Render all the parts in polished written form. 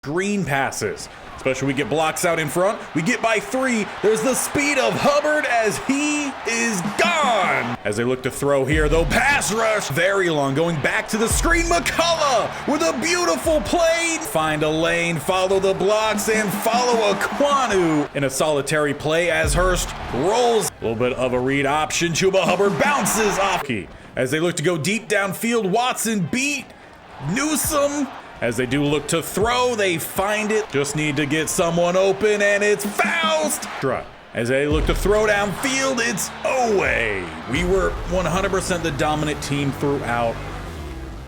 Green passes, especially we get blocks out in front. We get by 3. There's the speed of Hubbard as he is gone. As they look to throw here, though, pass rush very long, going back to the screen. McCullough with a beautiful play. Find a lane, follow the blocks, and follow Aquanu in a solitary play as Hurst rolls. A little bit of a read option. Chuba Hubbard bounces off. As they look to go deep downfield, Watson beat Newsome. As they do look to throw, they find it. Just need to get someone open, and it's Faust. As they look to throw downfield, it's away. We were 100% the dominant team throughout.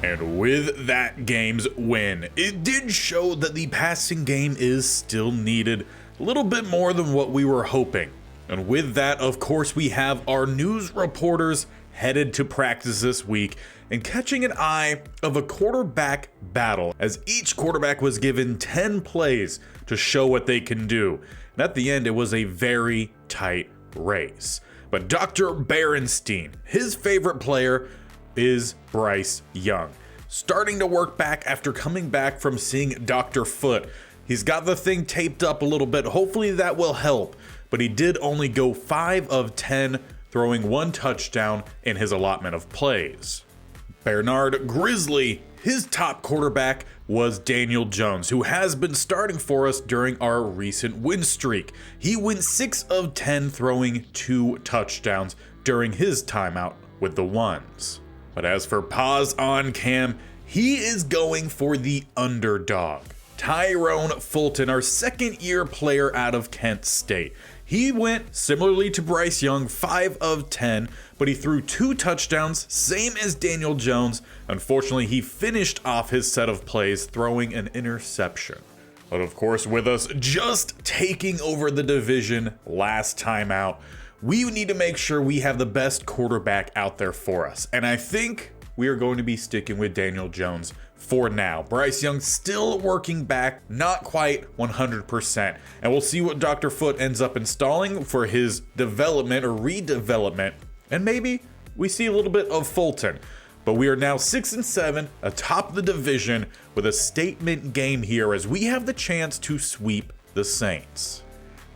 And with that game's win, it did show that the passing game is still needed a little bit more than what we were hoping. And with that, of course, we have our news reporters headed to practice this week and catching an eye of a quarterback battle, as each quarterback was given 10 plays to show what they can do. And at the end, it was a very tight race. But Dr. Berenstein, his favorite player is Bryce Young, starting to work back after coming back from seeing Dr. Foot. He's got the thing taped up a little bit. Hopefully that will help. But he did only go 5 of 10, throwing 1 touchdown in his allotment of plays. Bernard Grizzly, his top quarterback was Daniel Jones, who has been starting for us during our recent win streak. He went 6 of 10, throwing 2 touchdowns during his timeout with the ones. But as for pause on cam, he is going for the underdog. Tyrone Fulton, our second-year player out of Kent State. He went similarly to Bryce Young, 5 of 10, but he threw 2 touchdowns, same as Daniel Jones. Unfortunately, he finished off his set of plays throwing an interception. But of course, with us just taking over the division last time out, we need to make sure we have the best quarterback out there for us. And I think we are going to be sticking with Daniel Jones for now. Bryce Young still working back, not quite 100%. And we'll see what Dr. Foot ends up installing for his development or redevelopment. And maybe we see a little bit of Fulton. But we are now 6-7 atop the division with a statement game here as we have the chance to sweep the Saints.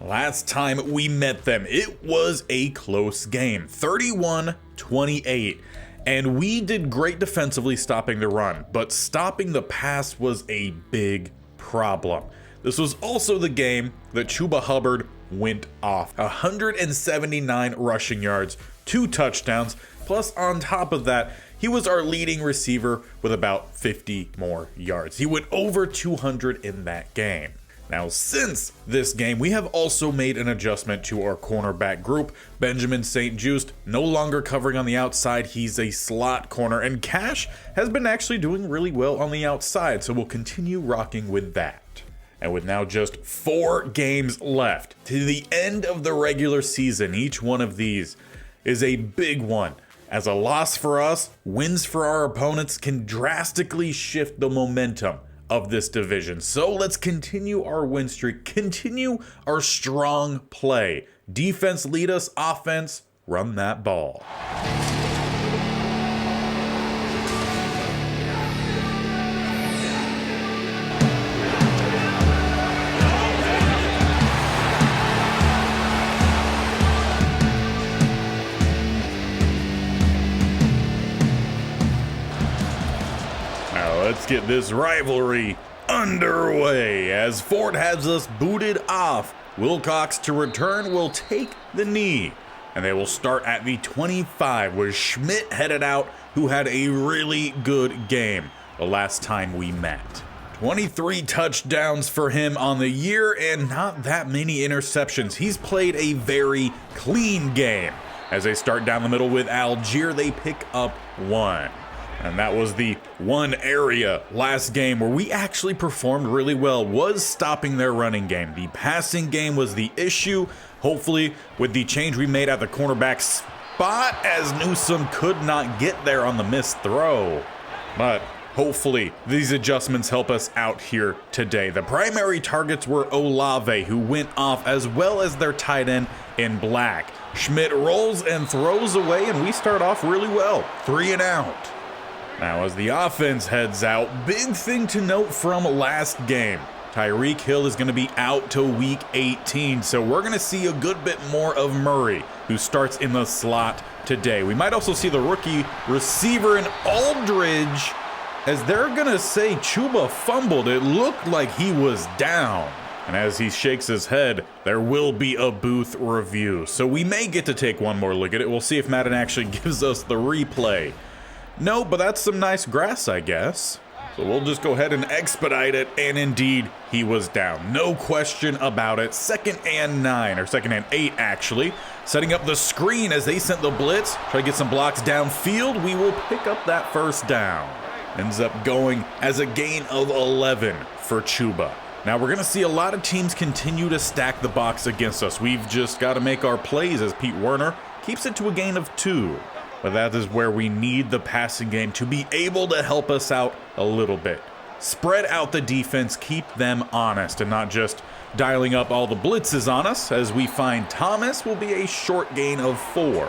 Last time we met them, it was a close game, 31-28. And we did great defensively stopping the run, but stopping the pass was a big problem. This was also the game that Chuba Hubbard went off. 179 rushing yards, 2 touchdowns, plus on top of that, he was our leading receiver with about 50 more yards. He went over 200 in that game. Now, since this game, we have also made an adjustment to our cornerback group. Benjamin St. Juste no longer covering on the outside. He's a slot corner, and Cash has been actually doing really well on the outside, so we'll continue rocking with that. And with now just 4 games left to the end of the regular season, each one of these is a big one. As a loss for us, wins for our opponents can drastically shift the momentum of this division. So let's continue our win streak, continue our strong play. Defense lead us, offense run that ball. Let's get this rivalry underway as Ford has us booted off. Wilcox to return will take the knee, and they will start at the 25 with Schmidt headed out, who had a really good game the last time we met. 23 touchdowns for him on the year and not that many interceptions. He's played a very clean game. As they start down the middle with Algier, they pick up 1. And that was the one area last game where we actually performed really well, was stopping their running game. The passing game was the issue. Hopefully, with the change we made at the cornerback spot, as Newsome could not get there on the missed throw. But hopefully, these adjustments help us out here today. The primary targets were Olave, who went off, as well as their tight end in black. Schmidt rolls and throws away, and we start off really well. 3 and out. Now as the offense heads out, big thing to note from last game. Tyreek Hill is going to be out to week 18, so we're going to see a good bit more of Murray, who starts in the slot today. We might also see the rookie receiver in Aldridge, as they're going to say Chuba fumbled. It looked like he was down. And as he shakes his head, there will be a booth review. So we may get to take one more look at it. We'll see if Madden actually gives us the replay. No, but that's some nice grass, I guess. So we'll just go ahead and expedite it. And indeed, he was down. No question about it. 2nd and 9, or 2nd and 8, actually. Setting up the screen as they sent the blitz. Try to get some blocks downfield. We will pick up that first down. Ends up going as a gain of 11 for Chuba. Now we're going to see a lot of teams continue to stack the box against us. We've just got to make our plays as Pete Werner keeps it to a gain of 2. But that is where we need the passing game to be able to help us out a little bit. Spread out the defense, keep them honest, and not just dialing up all the blitzes on us, as we find Thomas will be a short gain of 4.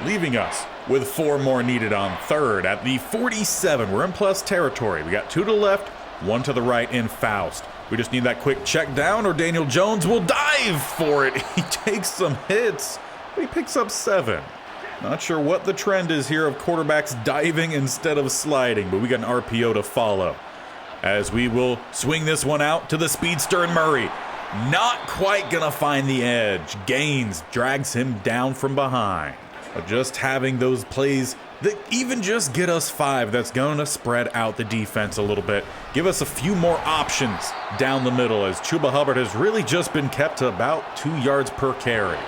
Leaving us with 4 more needed on 3rd at the 47. We're in plus territory. We got 2 to the left, 1 to the right in Faust. We just need that quick check down, or Daniel Jones will dive for it. He takes some hits, but he picks up 7. Not sure what the trend is here of quarterbacks diving instead of sliding, but we got an RPO to follow. As we will swing this one out to the speedster and Murray. Not quite gonna find the edge. Gaines drags him down from behind. But just having those plays that even just get us 5, that's going to spread out the defense a little bit. Give us a few more options down the middle, as Chuba Hubbard has really just been kept to about 2 yards per carry.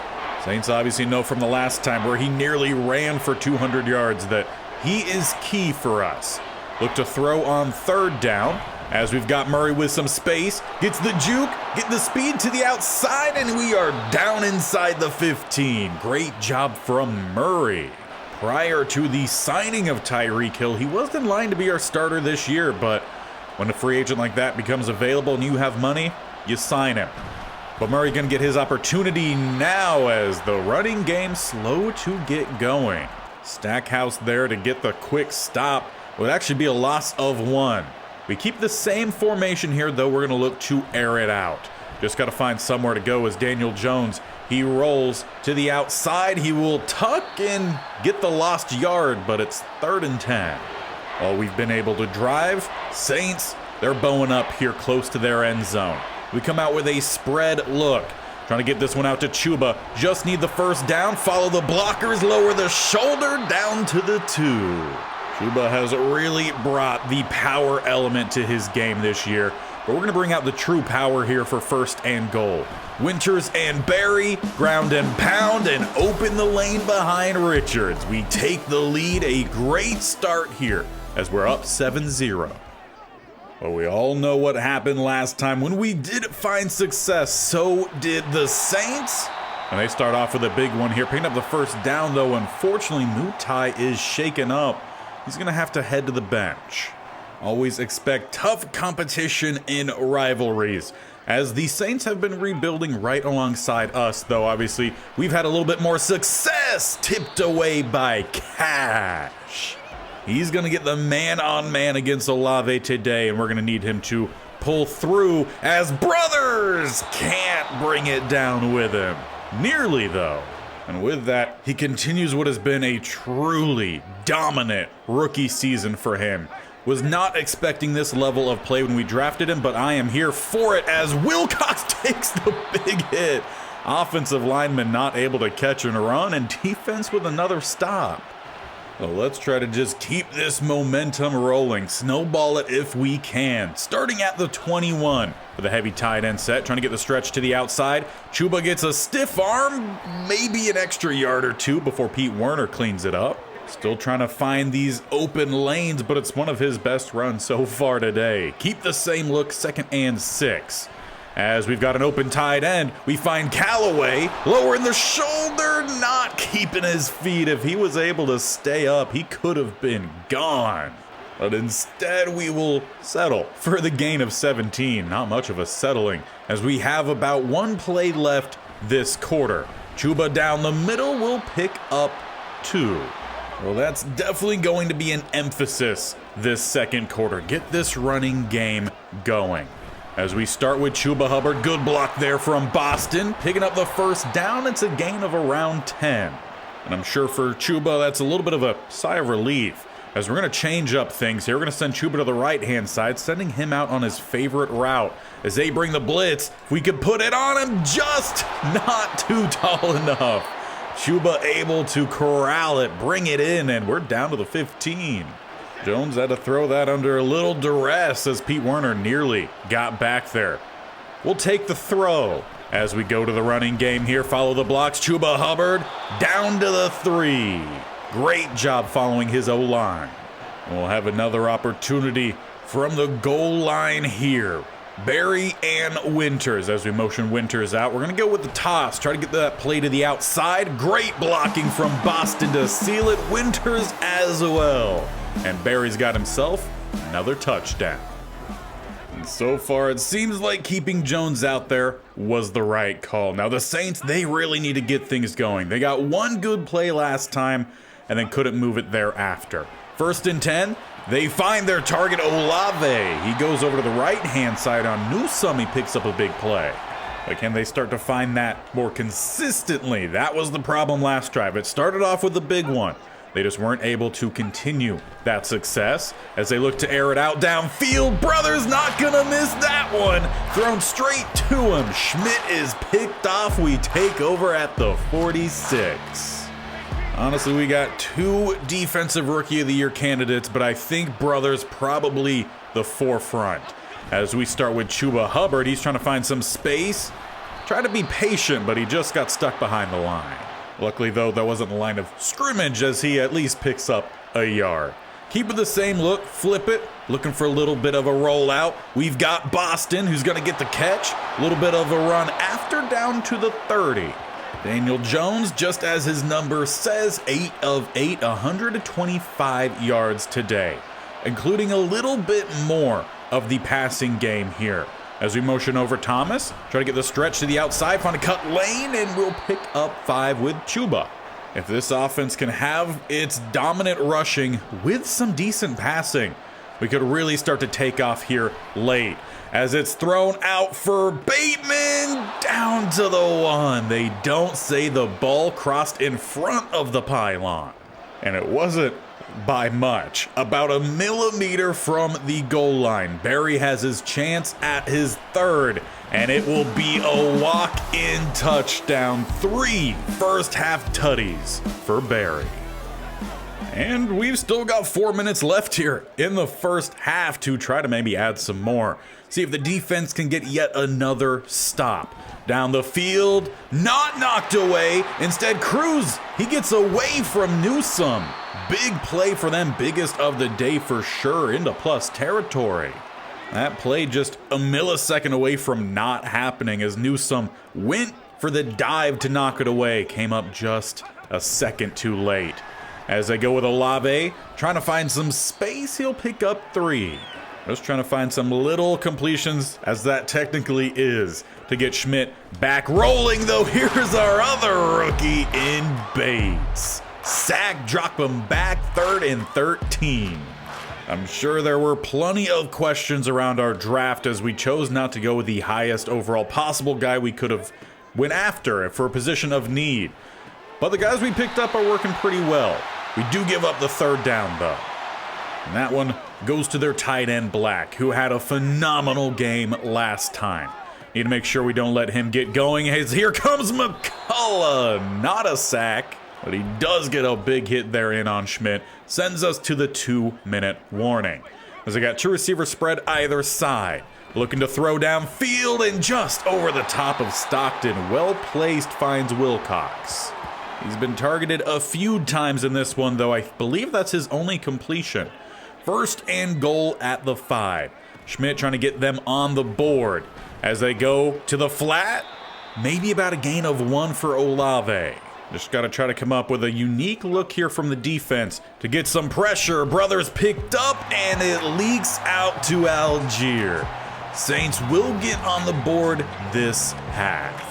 Saints obviously know from the last time where he nearly ran for 200 yards that he is key for us. Look to throw on 3rd down, as we've got Murray with some space. Gets the juke, get the speed to the outside, and we are down inside the 15. Great job from Murray. Prior to the signing of Tyreek Hill, he was in line to be our starter this year, but when a free agent like that becomes available and you have money, you sign him. But Murray gonna get his opportunity now, as the running game slow to get going. Stackhouse there to get the quick stop. Would actually be a loss of 1. We keep the same formation here, though we're gonna look to air it out. Just gotta find somewhere to go as Daniel Jones, he rolls to the outside. He will tuck and get the lost yard, but it's 3rd and 10. While we've been able to drive, Saints, they're bowing up here close to their end zone. We come out with a spread look. Trying to get this one out to Chuba. Just need the first down. Follow the blockers. Lower the shoulder down to the 2. Chuba has really brought the power element to his game this year. But we're going to bring out the true power here for 1st and goal. Winters and Barry, ground and pound, and open the lane behind Richards. We take the lead. A great start here as we're up 7-0. Well, we all know what happened last time. When we did find success, so did the Saints. And they start off with a big one here. Picking up the 1st down, though. Unfortunately, Mutai is shaken up. He's going to have to head to the bench. Always expect tough competition in rivalries, as the Saints have been rebuilding right alongside us, though obviously we've had a little bit more success, tipped away by Cash. He's going to get the man-on-man against Olave today, and we're going to need him to pull through, as Brothers can't bring it down with him. Nearly, though. And with that, he continues what has been a truly dominant rookie season for him. Was not expecting this level of play when we drafted him, but I am here for it, as Wilcox takes the big hit. Offensive lineman not able to catch and run, and defense with another stop. Well, let's try to just keep this momentum rolling. Snowball it if we can. Starting at the 21 with a heavy tight end set, trying to get the stretch to the outside. Chuba gets a stiff arm, maybe an extra yard or 2 before Pete Werner cleans it up. Still trying to find these open lanes, but it's one of his best runs so far today. Keep the same look, 2nd and 6. As we've got an open tight end, we find Callaway lowering the shoulder, not keeping his feet. If he was able to stay up, he could have been gone. But instead, we will settle for the gain of 17. Not much of a settling, as we have about 1 play left this quarter. Chuba down the middle will pick up 2. Well, that's definitely going to be an emphasis this 2nd quarter. Get this running game going. As we start with Chuba Hubbard, good block there from Boston. Picking up the first down, it's a gain of around 10. And I'm sure for Chuba, that's a little bit of a sigh of relief. As we're going to change up things here, we're going to send Chuba to the right-hand side, sending him out on his favorite route. As they bring the blitz, if we could put it on him, just not too tall enough. Chuba able to corral it, bring it in, and we're down to the 15. Jones had to throw that under a little duress as Pete Werner nearly got back there. We'll take the throw. As we go to the running game here, follow the blocks. Chuba Hubbard down to the 3. Great job following his O-line. We'll have another opportunity from the goal line here. Berry and Winters. As we motion Winters out, we're going to go with the toss. Try to get that play to the outside. Great blocking from Boston to seal it. Winters as well. And Berry's got himself another touchdown. And so far, it seems like keeping Jones out there was the right call. Now, the Saints, they really need to get things going. They got one good play last time and then couldn't move it thereafter. 1st and 10, they find their target, Olave. He goes over to the right-hand side on Newsome. He picks up a big play. But can they start to find that more consistently? That was the problem last drive. It started off with a big one. They just weren't able to continue that success as they look to air it out downfield. Brothers not gonna miss that one. Thrown straight to him. Schmidt is picked off. We take over at the 46. Honestly, we got 2 Defensive Rookie of the Year candidates, but I think Brothers probably the forefront. As we start with Chuba Hubbard, he's trying to find some space. Try to be patient, but he just got stuck behind the line. Luckily, though, that wasn't the line of scrimmage as he at least picks up a yard. Keep it the same look, flip it, looking for a little bit of a rollout. We've got Boston who's going to get the catch. A little bit of a run after down to the 30. Daniel Jones, just as his number says, 8 of 8, 125 yards today, including a little bit more of the passing game here. As we motion over Thomas, try to get the stretch to the outside, find a cut lane, and we'll pick up 5 with Chuba. If this offense can have its dominant rushing with some decent passing, we could really start to take off here late. As it's thrown out for Bateman, down to the 1. They don't say the ball crossed in front of the pylon. And it wasn't by much, about a millimeter from the goal line. Berry has his chance at his 3rd, and it will be a walk-in touchdown. 3 first-half tutties for Berry. And we've still got 4 minutes left here in the first half to try to maybe add some more. See if the defense can get yet another stop. Down the field, not knocked away. Instead, Cruz, he gets away from Newsome. Big play for them, biggest of the day for sure, into plus territory. That play just a millisecond away from not happening as Newsome went for the dive to knock it away. Came up just a second too late. As they go with Olave, trying to find some space, he'll pick up 3. Just trying to find some little completions, as that technically is, to get Schmidt back rolling, though. Here's our other rookie in Bates. Sack, drop him back, 3rd and 13. I'm sure there were plenty of questions around our draft as we chose not to go with the highest overall possible guy we could have went after for a position of need. But the guys we picked up are working pretty well. We do give up the 3rd down, though. And that one goes to their tight end, Black, who had a phenomenal game last time. Need to make sure we don't let him get going. As here comes McCullough. Not a sack, but he does get a big hit there in on Schmidt. Sends us to the 2-minute warning. As I got 2 receivers spread either side. Looking to throw downfield and just over the top of Stockton. Well placed, finds Wilcox. He's been targeted a few times in this one, though I believe that's his only completion. 1st and goal at the 5. Schmidt trying to get them on the board. As they go to the flat, maybe about a gain of 1 for Olave. Just got to try to come up with a unique look here from the defense to get some pressure. Brothers picked up, and it leaks out to Algier. Saints will get on the board this half.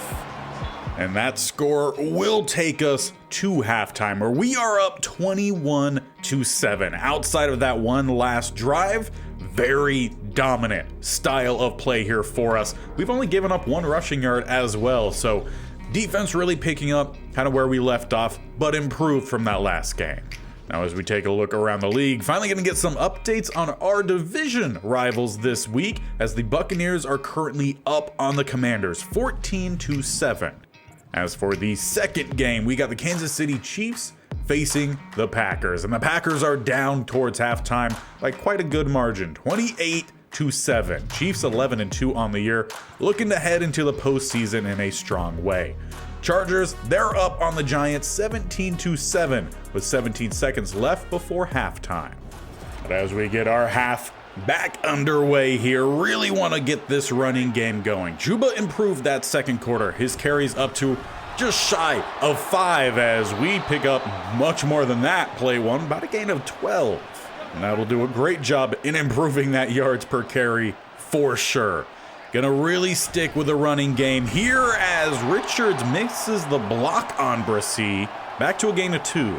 And that score will take us to halftime, where we are up 21-7. Outside of that one last drive, very dominant style of play here for us. We've only given up 1 rushing yard as well, so defense really picking up kind of where we left off, but improved from that last game. Now as we take a look around the league, finally going to get some updates on our division rivals this week, as the Buccaneers are currently up on the Commanders 14-7. As for the second game, we got the Kansas City Chiefs facing the Packers, and the Packers are down towards halftime by quite a good margin, 28-7. Chiefs 11-2 on the year, looking to head into the postseason in a strong way. Chargers, they're up on the Giants 17-7 with 17 seconds left before halftime. But as we get our half back underway here, really want to get this running game going. Chuba improved that second quarter, his carries up to just shy of 5, as we pick up much more than that play one, about a gain of 12. And that'll do a great job in improving that yards per carry for sure. Gonna really stick with the running game here as Richards mixes the block on Brissy, back to a gain of 2.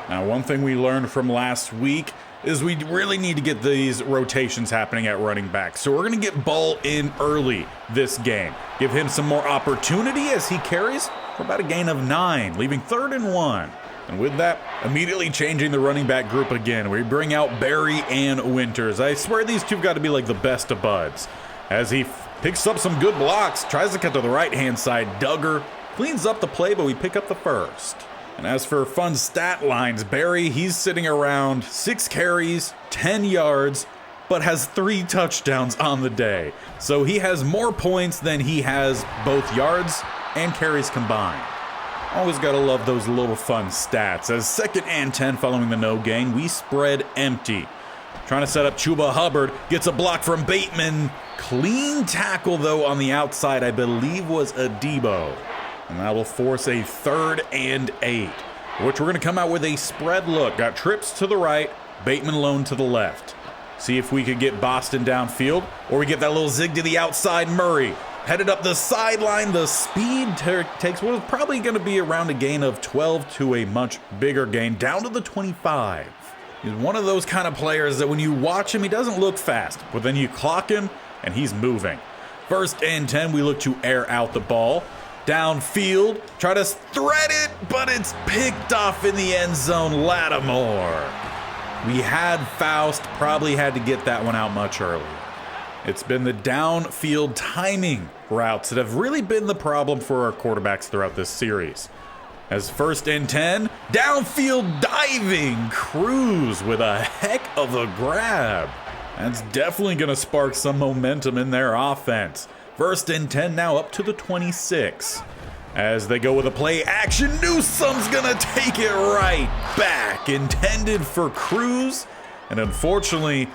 Now, one thing we learned from last week is we really need to get these rotations happening at running back. So we're gonna get Ball in early this game. Give him some more opportunity as he carries for about a gain of 9, leaving 3rd and 1. And with that, immediately changing the running back group again. We bring out Barry and Winters. I swear these two have got to be like the best of buds. As he picks up some good blocks, tries to cut to the right-hand side. Duggar cleans up the play, but we pick up the first. And as for fun stat lines, Barry, he's sitting around 6 carries, 10 yards, but has 3 touchdowns on the day. So he has more points than he has both yards and carries combined. Always gotta love those little fun stats. As 2nd and 10 following the no gain, we spread empty. Trying to set up Chuba Hubbard, gets a block from Bateman. Clean tackle though on the outside, I believe was Adebo. And that will force a 3rd and 8, which we're gonna come out with a spread look. Got trips to the right, Bateman alone to the left. See if we could get Boston downfield, or we get that little zig to the outside. Murray headed up the sideline. The speed takes what is probably going to be around a gain of 12 to a much bigger gain, down to the 25. He's one of those kind of players that when you watch him, he doesn't look fast, but then you clock him and he's moving. 1st and 10, we look to air out the ball. Downfield, try to thread it, but it's picked off in the end zone. Lattimore. We had Faust, probably had to get that one out much earlier. It's been the downfield timing routes that have really been the problem for our quarterbacks throughout this series. As 1st and 10, downfield diving, Cruz with a heck of a grab. That's definitely going to spark some momentum in their offense. 1st and 10 now up to the 26. As they go with a play action, Newsome's gonna take it right back. Intended for Cruz, and unfortunately,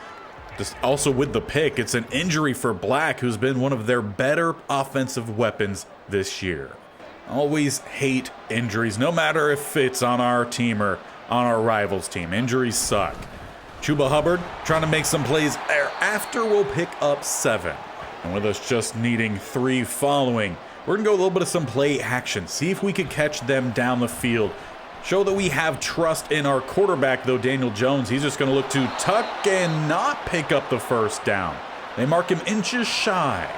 just also with the pick, it's an injury for Black, who's been one of their better offensive weapons this year. Always hate injuries, no matter if it's on our team or on our rivals' team. Injuries suck. Chuba Hubbard trying to make some plays after we'll pick up 7. And with us just needing 3 following, we're going to go a little bit of some play action. See if we could catch them down the field. Show that we have trust in our quarterback, though, Daniel Jones. He's just going to look to tuck and not pick up the 1st down. They mark him inches shy.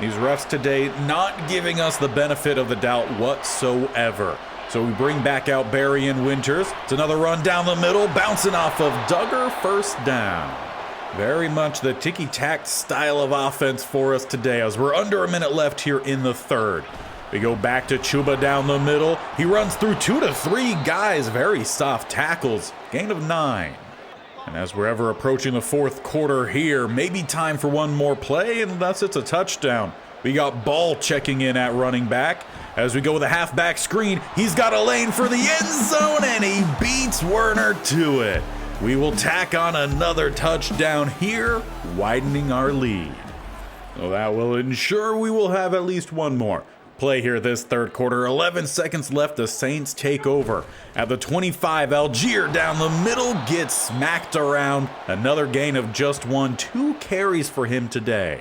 These refs today not giving us the benefit of the doubt whatsoever. So we bring back out Barry and Winters. It's another run down the middle, bouncing off of Duggar, 1st down. Very much the ticky-tack style of offense for us today, as we're under a minute left here in the 3rd. We go back to Chuba down the middle. He runs through 2 to 3 guys, very soft tackles, gain of 9. And as we're ever approaching the 4th quarter here, maybe time for one more play, and thus it's a touchdown. We got Ball checking in at running back. As we go with a halfback screen, he's got a lane for the end zone, and he beats Werner to it. We will tack on another touchdown here, widening our lead. So that will ensure we will have at least one more play here this 3rd quarter. 11 seconds left, the Saints take over. At the 25, Algier down the middle gets smacked around. Another gain of just 1, 2 carries for him today.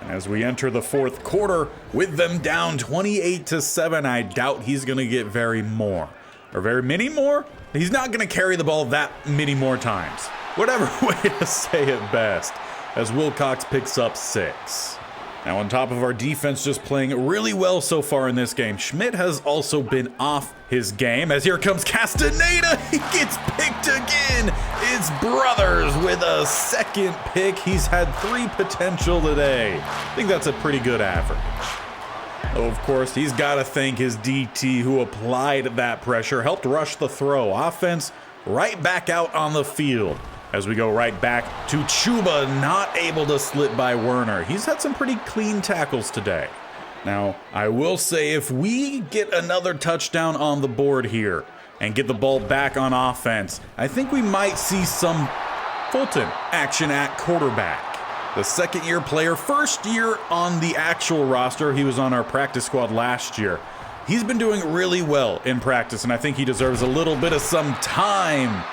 And as we enter the 4th quarter, with them down 28-7, I doubt he's going to get very many more. He's not going to carry the ball that many more times. Whatever way to say it best. as Wilcox picks up 6. Now on top of our defense just playing really well so far in this game, Schmidt has also been off his game as here comes Castaneda. He gets picked again. It's Brothers with a second pick. He's had 3 potential today. I think that's a pretty good average. Of course, he's got to thank his DT who applied that pressure, helped rush the throw. Offense right back out on the field. As we go right back to Chuba, not able to slip by Werner. He's had some pretty clean tackles today. Now, I will say if we get another touchdown on the board here and get the ball back on offense, I think we might see some Fulton action at quarterback. The second-year player, first year on the actual roster. He was on our practice squad last year. He's been doing really well in practice, and I think he deserves a little bit of some time.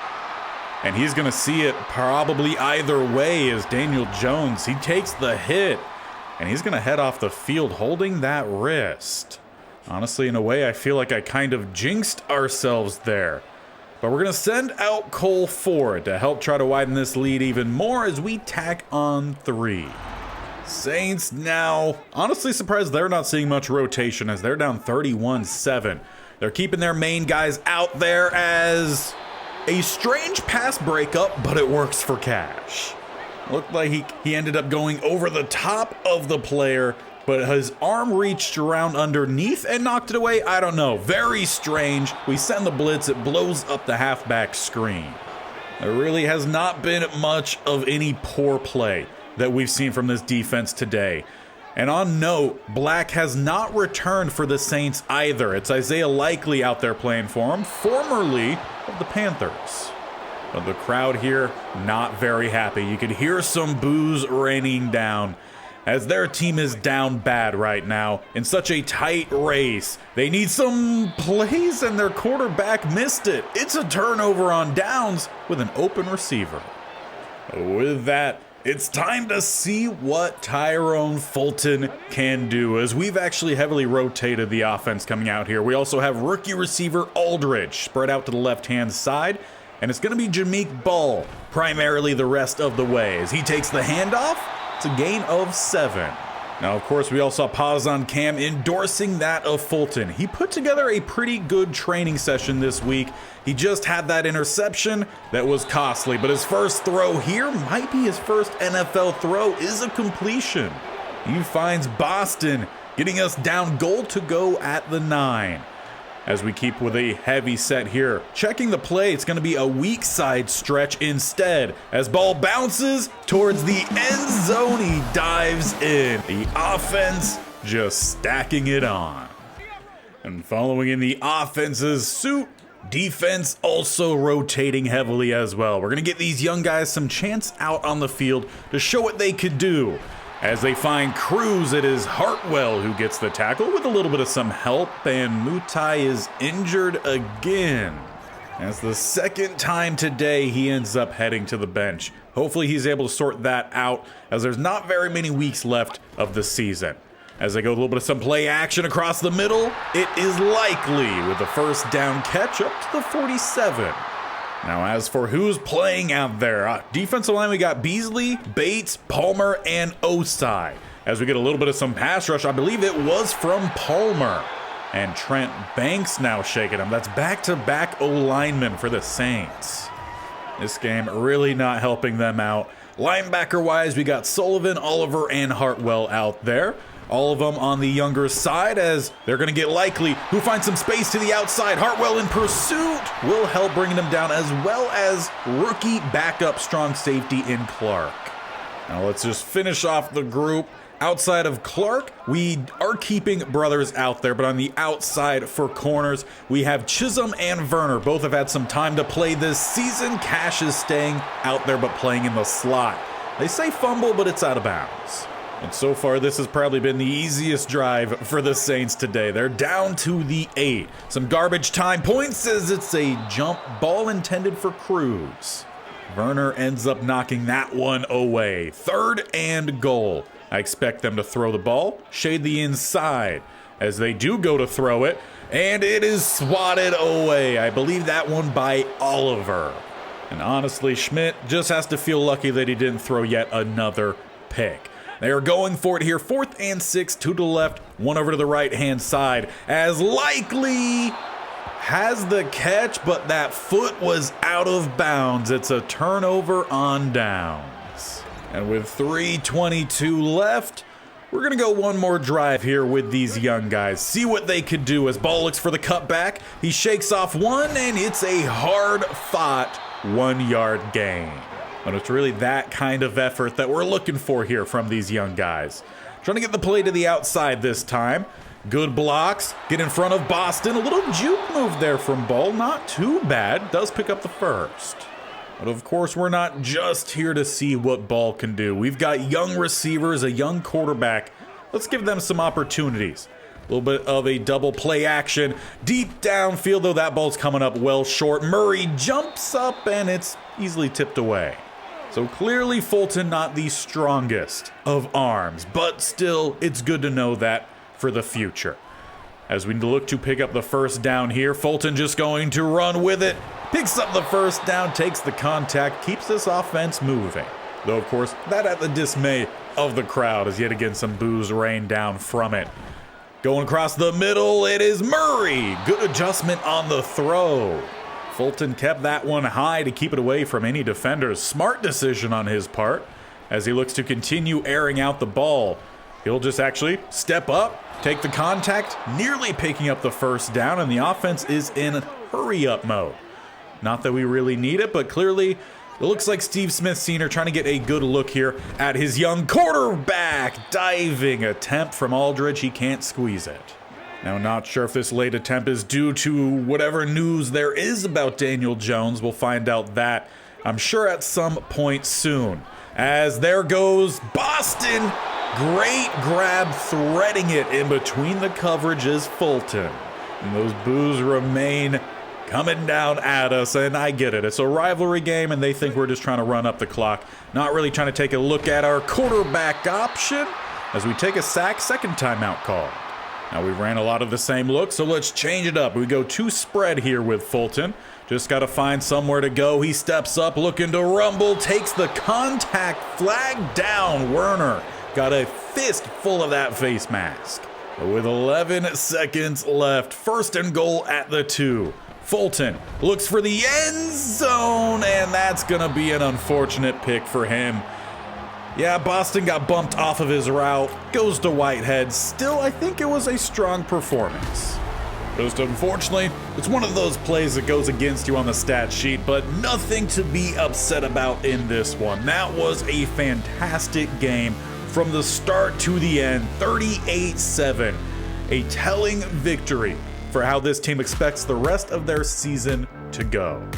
And he's going to see it probably either way as Daniel Jones, he takes the hit. And he's going to head off the field holding that wrist. Honestly, in a way, I feel like I kind of jinxed ourselves there. But we're going to send out Cole Ford to help try to widen this lead even more as we tack on 3. Saints now, honestly surprised they're not seeing much rotation as they're down 31-7. They're keeping their main guys out there as a strange pass breakup, but it works for Cash. Looked like he ended up going over the top of the player, but his arm reached around underneath and knocked it away. I don't know. Very strange. We send the blitz. It blows up the halfback screen. There really has not been much of any poor play that we've seen from this defense today. And on note, Black has not returned for the Saints either. It's Isaiah Likely out there playing for him, formerly of the Panthers. But the crowd here, not very happy. You could hear some boos raining down as their team is down bad right now in such a tight race. They need some plays and their quarterback missed it. It's a turnover on downs with an open receiver. With that, it's time to see what Tyrone Fulton can do as we've actually heavily rotated the offense coming out here. We also have rookie receiver Aldridge spread out to the left-hand side. And it's going to be Jameek Ball primarily the rest of the way. As he takes the handoff, it's a gain of 7. Now, of course, we all saw pause on Cam endorsing that of Fulton. He put together a pretty good training session this week. He just had that interception that was costly, but his first throw here might be his first NFL throw is a completion. He finds Boston, getting us down goal to go at the 9. As we keep with a heavy set here. Checking the play, it's going to be a weak side stretch instead. As ball bounces towards the end zone, he dives in. The offense just stacking it on. And following in the offense's suit, defense also rotating heavily as well. We're going to get these young guys some chance out on the field to show what they could do. As they find Cruz, it is Hartwell who gets the tackle with a little bit of some help, and Mutai is injured again. As the second time today, he ends up heading to the bench. Hopefully he's able to sort that out as there's not very many weeks left of the season. As they go a little bit of some play action across the middle, it is Likely with the first down catch up to the 47. Now, as for who's playing out there, defensive line, we got Beasley, Bates, Palmer, and Osai. As we get a little bit of some pass rush, I believe it was from Palmer. And Trent Banks now shaking him. That's back-to-back O-linemen for the Saints. This game really not helping them out. Linebacker-wise, we got Sullivan, Oliver, and Hartwell out there. All of them on the younger side as they're going to get Likely, who finds some space to the outside. Hartwell in pursuit will help bringing them down, as well as rookie backup strong safety in Clark. Now let's just finish off the group. Outside of Clark, we are keeping Brothers out there, but on the outside for corners, we have Chisholm and Werner. Both have had some time to play this season. Cash is staying out there, but playing in the slot. They say fumble, but it's out of bounds. And so far, this has probably been the easiest drive for the Saints today. They're down to the 8. Some garbage time points as it's a jump ball intended for Cruz. Werner ends up knocking that one away. 3rd and goal. I expect them to throw the ball, shade the inside as they do go to throw it, and it is swatted away. I believe that one by Oliver. And honestly, Schmidt just has to feel lucky that he didn't throw yet another pick. They are going for it here. 4th and 6, 2 to the left, 1 over to the right-hand side. As Likely has the catch, but that foot was out of bounds. It's a turnover on downs. And with 3:22 left, we're going to go one more drive here with these young guys. See what they could do as ball looks for the cutback. He shakes off one, and it's a hard-fought 1-yard gain. But it's really that kind of effort that we're looking for here from these young guys. Trying to get the play to the outside this time. Good blocks. Get in front of Boston. A little juke move there from Ball. Not too bad. Does pick up the first. But of course, we're not just here to see what Ball can do. We've got young receivers, a young quarterback. Let's give them some opportunities. A little bit of a double play action. Deep downfield, though, that ball's coming up well short. Murray jumps up, and it's easily tipped away. So clearly Fulton not the strongest of arms, but still, it's good to know that for the future. As we look to pick up the first down here, Fulton just going to run with it. Picks up the first down, takes the contact, keeps this offense moving. Though, of course, that at the dismay of the crowd as yet again some boos rain down from it. Going across the middle, it is Murray. Good adjustment on the throw. Fulton kept that one high to keep it away from any defenders. Smart decision on his part as he looks to continue airing out the ball. He'll just actually step up, take the contact, nearly picking up the first down, and the offense is in hurry-up mode. Not that we really need it, but clearly it looks like Steve Smith Sr. trying to get a good look here at his young quarterback. Diving attempt from Aldridge. He can't squeeze it. Now, not sure if this late attempt is due to whatever news there is about Daniel Jones. We'll find out that, I'm sure, at some point soon. As there goes Boston. Great grab, threading it in between the coverages, Fulton. And those boos remain coming down at us, and I get it. It's a rivalry game, and they think we're just trying to run up the clock. Not really trying to take a look at our quarterback option as we take a sack, second timeout call. Now, we ran a lot of the same look, so let's change it up. We go 2 spread here with Fulton. Just got to find somewhere to go. He steps up, looking to rumble, takes the contact, flag down. Werner got a fist full of that face mask. With 11 seconds left, 1st and goal at the 2. Fulton looks for the end zone, and that's going to be an unfortunate pick for him. Yeah, Boston got bumped off of his route, goes to Whitehead. Still, I think it was a strong performance. Just unfortunately, it's one of those plays that goes against you on the stat sheet, but nothing to be upset about in this one. That was a fantastic game from the start to the end, 38-7. A telling victory for how this team expects the rest of their season to go.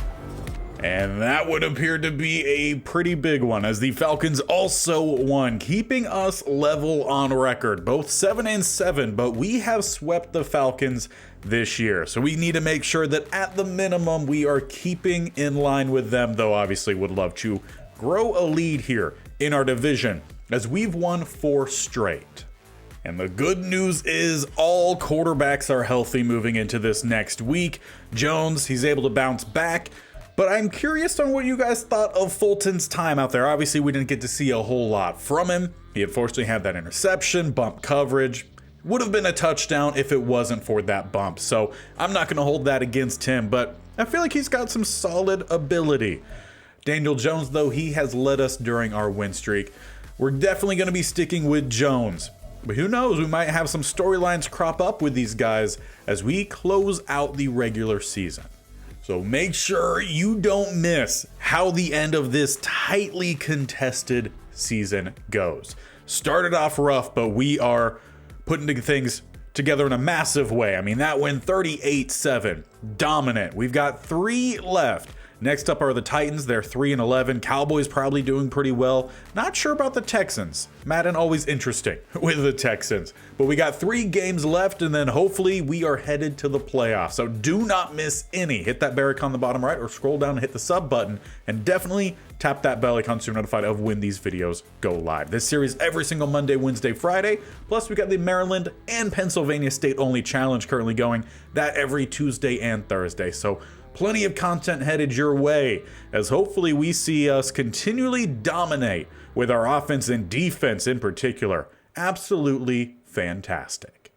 And that would appear to be a pretty big one, as the Falcons also won, keeping us level on record, both 7-7, but we have swept the Falcons this year. So we need to make sure that at the minimum we are keeping in line with them, though obviously would love to grow a lead here in our division, as we've won 4 straight. And the good news is all quarterbacks are healthy moving into this next week. Jones, he's able to bounce back. But I'm curious on what you guys thought of Fulton's time out there. Obviously, we didn't get to see a whole lot from him. He unfortunately had that interception, bump coverage. Would have been a touchdown if it wasn't for that bump. So I'm not going to hold that against him, but I feel like he's got some solid ability. Daniel Jones, though, he has led us during our win streak. We're definitely going to be sticking with Jones. But who knows, we might have some storylines crop up with these guys as we close out the regular season. So make sure you don't miss how the end of this tightly contested season goes. Started off rough, but we are putting things together in a massive way. I mean, that win 38-7, dominant. We've got 3 left. Next up are the Titans. They're 3-11. Cowboys probably doing pretty well. Not sure about the Texans. Madden always interesting with the Texans. But we got 3 games left, and then hopefully we are headed to the playoffs. So do not miss any. Hit that bell icon on the bottom right or scroll down and hit the sub button. And definitely tap that bell icon so you're notified of when these videos go live. This series every single Monday, Wednesday, Friday. Plus we got the Maryland and Pennsylvania State only challenge currently going. That every Tuesday and Thursday. So Plenty of content headed your way, as hopefully we see us continually dominate with our offense and defense in particular. Absolutely fantastic.